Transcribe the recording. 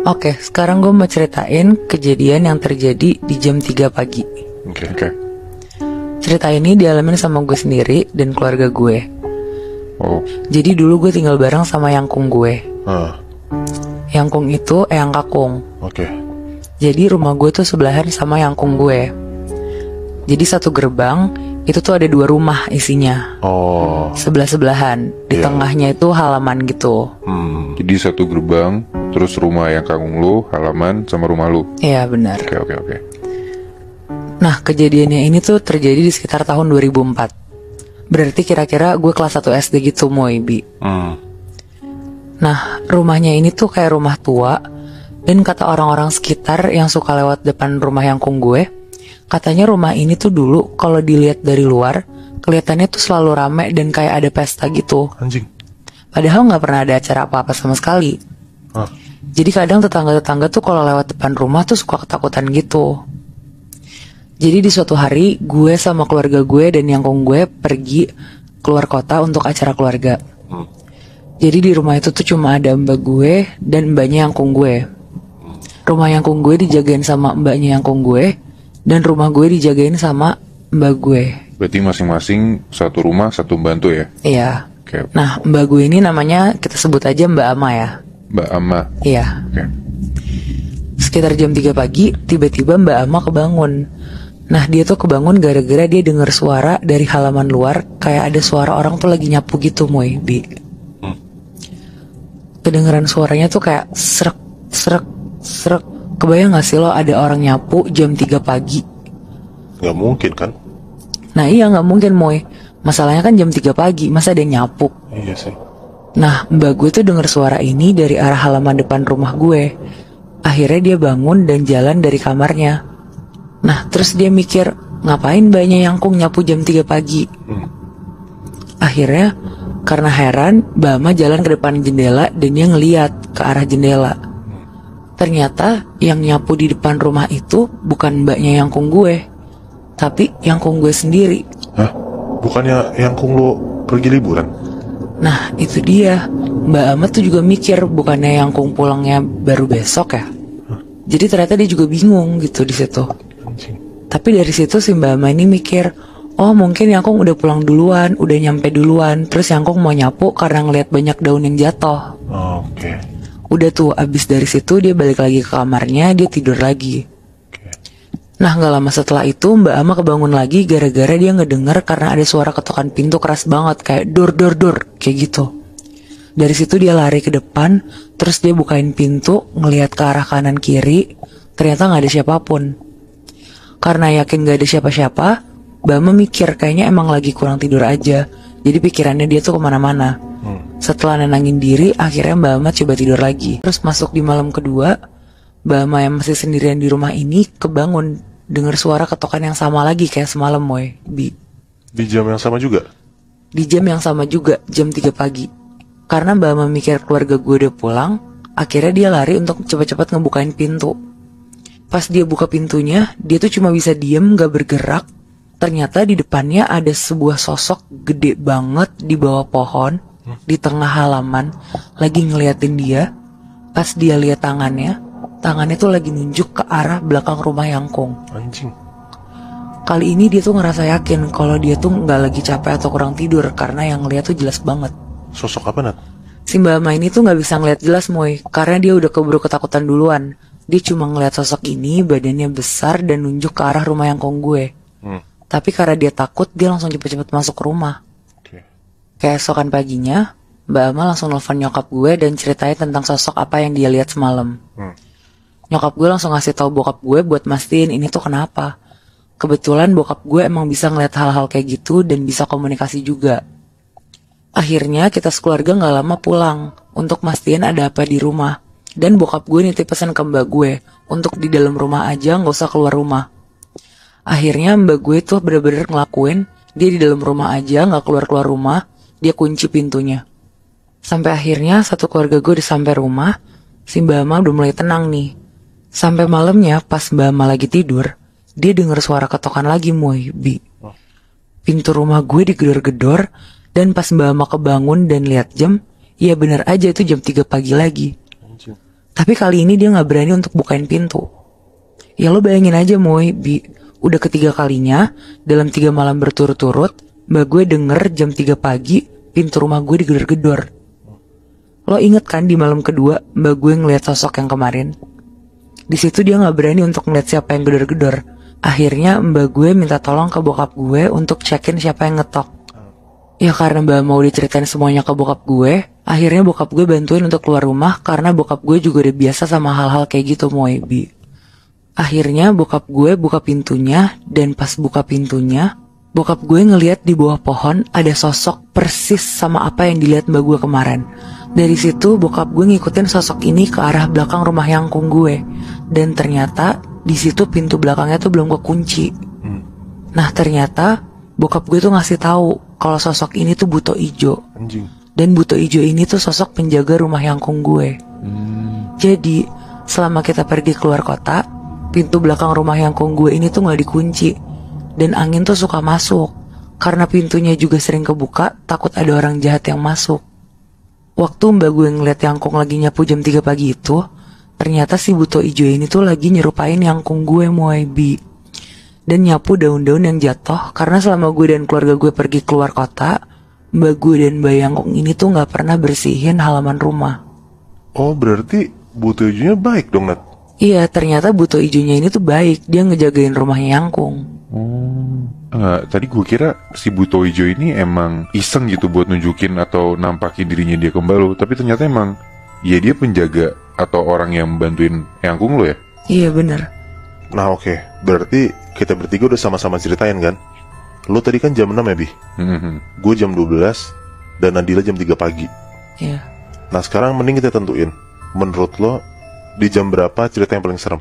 Oke, sekarang gue mau ceritain kejadian yang terjadi di jam 3 pagi. Oke. Cerita ini dialamin sama gue sendiri dan keluarga gue. Oh. Jadi dulu gue tinggal bareng sama yangkung gue. Yangkung itu eyang kakung. Oke. Jadi rumah gue tuh sebelahan sama yangkung gue. Jadi satu gerbang itu tuh ada 2 rumah isinya. Oh. Sebelah-sebelahan. Di Iya. tengahnya itu halaman gitu. Jadi satu gerbang, terus rumah yang kakung lu, halaman sama rumah lu. Iya benar. Oke. Nah, kejadiannya ini tuh terjadi di sekitar tahun 2004. Berarti kira-kira gue kelas 1 SD gitu, Moibi. Nah, rumahnya ini tuh kayak rumah tua. Dan kata orang-orang sekitar yang suka lewat depan rumah yangkung gue, katanya rumah ini tuh dulu kalau dilihat dari luar, kelihatannya tuh selalu rame dan kayak ada pesta gitu. Anjing. Padahal nggak pernah ada acara apa-apa sama sekali. Jadi kadang tetangga-tetangga tuh kalau lewat depan rumah tuh suka ketakutan gitu. Jadi di suatu hari gue sama keluarga gue dan yangkung gue pergi keluar kota untuk acara keluarga. Jadi di rumah itu tuh cuma ada mbak gue dan mbaknya yangkung gue. Rumah yangkung gue dijagain sama mbaknya yangkung gue, dan rumah gue dijagain sama mbak gue. Berarti masing-masing satu rumah, satu pembantu ya? Iya. Oke. Nah, mbak gue ini namanya kita sebut aja Mbak Ama ya. Mbak Ama. Iya. Oke. Sekitar jam 3 pagi, tiba-tiba Mbak Ama kebangun. Nah, dia tuh kebangun gara-gara dia dengar suara dari halaman luar, kayak ada suara orang tuh lagi nyapu gitu, Moy, Bi. Kedengeran suaranya tuh kayak srek, srek, srek. Kebayang gak sih lo ada orang nyapu jam 3 pagi? Gak mungkin kan? Nah iya gak mungkin, Moy. Masalahnya kan jam 3 pagi, masa ada yang nyapu? Iya sih. Nah, mbak gue tuh denger suara ini dari arah halaman depan rumah gue. Akhirnya dia bangun dan jalan dari kamarnya. Nah, terus dia mikir, ngapain mbaknya yangkung nyapu jam 3 pagi? Akhirnya, karena heran, Mbak Ama jalan ke depan jendela dan dia ngeliat ke arah jendela. Ternyata yang nyapu di depan rumah itu bukan mbaknya yangkung gue, tapi yangkung gue sendiri. Hah? Bukannya yangkung lo pergi liburan? Nah, itu dia. Mbak Ama tuh juga mikir bukannya yangkung pulangnya baru besok ya. Jadi ternyata dia juga bingung gitu di situ. Tapi dari situ si Mbak Ama ini mikir, oh mungkin yangkung udah pulang duluan, udah nyampe duluan. Terus yangkung mau nyapu karena ngeliat banyak daun yang jatuh. Oke. Udah tuh, abis dari situ dia balik lagi ke kamarnya, dia tidur lagi. Nah, gak lama setelah itu Mbak Ama kebangun lagi gara-gara dia ngedenger karena ada suara ketukan pintu keras banget, kayak dor dor dor, kayak gitu. Dari situ dia lari ke depan, terus dia bukain pintu, ngelihat ke arah kanan kiri, ternyata gak ada siapapun. Karena yakin gak ada siapa-siapa, Mbak Ama mikir kayaknya emang lagi kurang tidur aja. Jadi pikirannya dia tuh kemana-mana. Setelah nenangin diri, akhirnya Mbak Ama coba tidur lagi. Terus masuk di malam kedua, Mbak Ama yang masih sendirian di rumah ini kebangun dengar suara ketukan yang sama lagi kayak semalam, Moy, Bi. Di jam yang sama juga? Di jam yang sama juga, jam 3 pagi. Karena Mbak Ama mikir keluarga gue udah pulang, akhirnya dia lari untuk cepat-cepat ngebukain pintu. Pas dia buka pintunya, dia tuh cuma bisa diem gak bergerak. Ternyata di depannya ada sebuah sosok gede banget di bawah pohon, di tengah halaman, lagi ngeliatin dia. Pas dia lihat tangannya tuh lagi nunjuk ke arah belakang rumah yangkung. Anjing. Kali ini dia tuh ngerasa yakin kalau dia tuh nggak lagi capek atau kurang tidur, karena yang ngeliat tuh jelas banget. Sosok apa, Nat? Si Mbak Ama ini tuh nggak bisa ngeliat jelas, Moy, karena dia udah keburu ketakutan duluan. Dia cuma ngeliat sosok ini, badannya besar dan nunjuk ke arah rumah yangkung gue. Tapi karena dia takut, dia langsung cepet-cepet masuk ke rumah. Keesokan paginya, Mbak Ama langsung nelfon nyokap gue dan ceritain tentang sosok apa yang dia lihat semalam. Nyokap gue langsung ngasih tahu bokap gue buat mastiin ini tuh kenapa. Kebetulan bokap gue emang bisa ngeliat hal-hal kayak gitu dan bisa komunikasi juga. Akhirnya kita sekeluarga gak lama pulang untuk mastiin ada apa di rumah. Dan bokap gue nitip pesan ke mbak gue untuk di dalam rumah aja, gak usah keluar rumah. Akhirnya mbak gue tuh bener-bener ngelakuin, dia di dalam rumah aja, gak keluar-keluar rumah, dia kunci pintunya. Sampai akhirnya satu keluarga gue udah sampai rumah, si Mbak Ama udah mulai tenang nih. Sampai malamnya pas Mbak Ama lagi tidur, dia denger suara ketukan lagi, Moy, Bi. Pintu rumah gue digedor-gedor, dan pas Mbak Ama kebangun dan lihat jam, ya bener aja itu jam 3 pagi lagi. Tapi kali ini dia gak berani untuk bukain pintu. Ya lo bayangin aja Moy, udah ketiga kalinya dalam 3 malam berturut-turut mbak gue denger jam 3 pagi pintu rumah gue digedor-gedor. Lo inget kan di malam kedua mbak gue ngeliat sosok yang kemarin? Di situ dia gak berani untuk ngeliat siapa yang gedor-gedor. Akhirnya mbak gue minta tolong ke bokap gue untuk cekin siapa yang ngetok. Ya karena mbak mau diceritain semuanya ke bokap gue, akhirnya bokap gue bantuin untuk keluar rumah karena bokap gue juga udah biasa sama hal-hal kayak gitu Moy. Akhirnya bokap gue buka pintunya, dan pas buka pintunya, bokap gue ngeliat di bawah pohon ada sosok persis sama apa yang dilihat mbak gue kemarin. Dari situ bokap gue ngikutin sosok ini ke arah belakang rumah yangkung gue, dan ternyata di situ pintu belakangnya tuh belum kekunci. Nah ternyata bokap gue tuh ngasih tahu kalau sosok ini tuh Buto Ijo. Dan Buto Ijo ini tuh sosok penjaga rumah yangkung gue. Jadi selama kita pergi keluar kota, pintu belakang rumah yangkung gue ini tuh gak dikunci, dan angin tuh suka masuk. Karena pintunya juga sering kebuka, takut ada orang jahat yang masuk. Waktu mbak gue ngeliat yangkung lagi nyapu jam 3 pagi itu, ternyata si Buto Ijo ini tuh lagi nyerupain yangkung gue Moy, dan nyapu daun-daun yang jatuh. Karena selama gue dan keluarga gue pergi keluar kota, mbak gue dan mbak yangkung ini tuh gak pernah bersihin halaman rumah. Oh berarti Buto Ijonya baik dong Nat? Iya, ternyata Buto Ijonya ini tuh baik, dia ngejagain rumahnya yangkung. Tadi gue kira si Buto Ijo ini emang iseng gitu buat nunjukin atau nampakin dirinya dia ke mbak lo. Tapi ternyata emang ya dia penjaga atau orang yang bantuin yangkung lo ya? Iya bener. Nah oke, berarti kita bertiga udah sama-sama ceritain kan? Lo tadi kan jam 6 ya Bi? Gue jam 12 dan Nadila jam 3 pagi. Iya. Nah sekarang mending kita tentuin, menurut lo di jam berapa cerita yang paling serem?